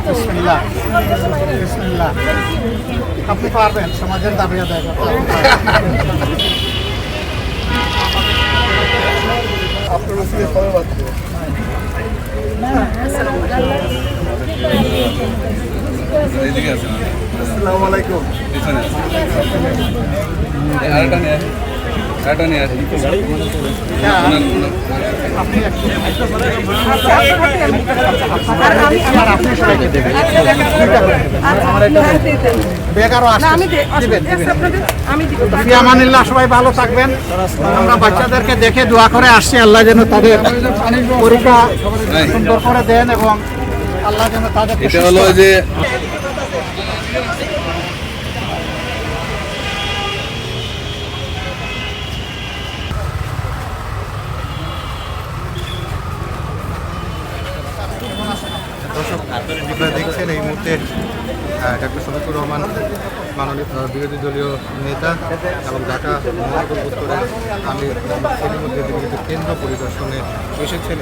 বিসমিল্লাহ বিসমিল্লাহ। আপনি পারবেন সমাজের দাবি আদায় করতে। আপনার কাছে কবে বাচ্চা? আসসালামু আলাইকুম। সবাই ভালো থাকবেন। আমরা বাচ্চাদেরকে দেখে দোয়া করে আসছি, আল্লাহ যেন তাদের পরীক্ষা সুন্দর করে দেন এবং আল্লাহ যেন তাদের দর্শক, আপনারা দেখছেন এই মুহূর্তে ডাক্তার শফিকুর রহমান মাননীয় বিরোধী দলীয় নেতা এবং ঢাকা মহানগর উত্তরের আমির সেলিমুদ্দিন কিন্তু কেন্দ্র পরিদর্শনে এসেছেন।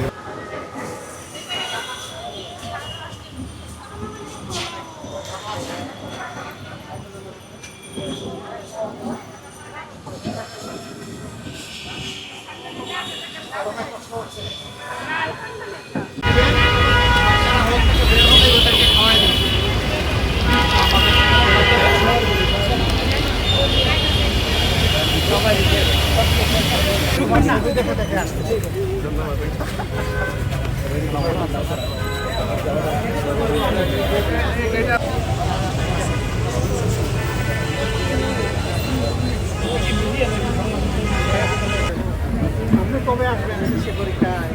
কবে আসবেন এসএসসি পরীক্ষায়?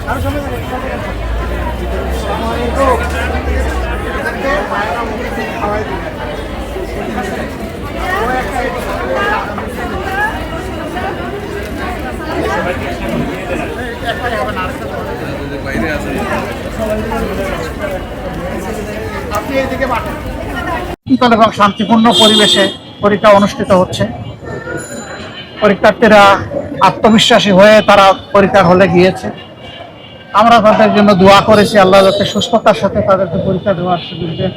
আরো সময় খাওয়াই দিবেন। আপনি এইদিকে পাঠান এবং শান্তিপূর্ণ পরিবেশে পরীক্ষা অনুষ্ঠিত হচ্ছে। পরীক্ষার্থীরা আত্মবিশ্বাসী হয়ে তারা পরীক্ষার হলে গিয়েছে। আমরা তাদের জন্য দোয়া করেছি, আল্লাহ যাতে সুস্থতার সাথে তাদেরকে পরীক্ষা দেওয়ার সুযোগ দেন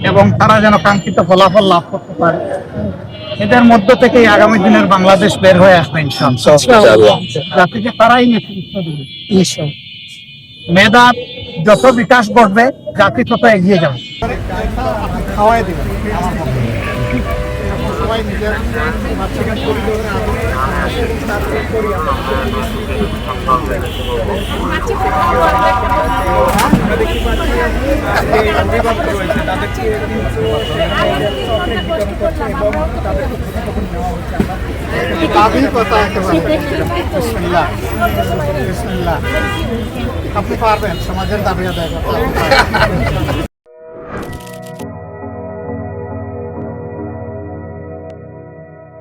এবং তারা যেন কাঙ্ক্ষিত ফলাফল লাভ করতে পারে। এদের মধ্য থেকেই আগামী দিনের বাংলাদেশ বের হয়ে আসবে ইনশাআল্লাহ। জাতিকে তারাই নেতৃত্ব দেবে। মেধার যত বিকাশ ঘটবে জাতি তত এগিয়ে যাবে। খাওয়াই দিবেন সবাই নিজের আপনি পারবেন সমাজের দাবি আদায় করতে।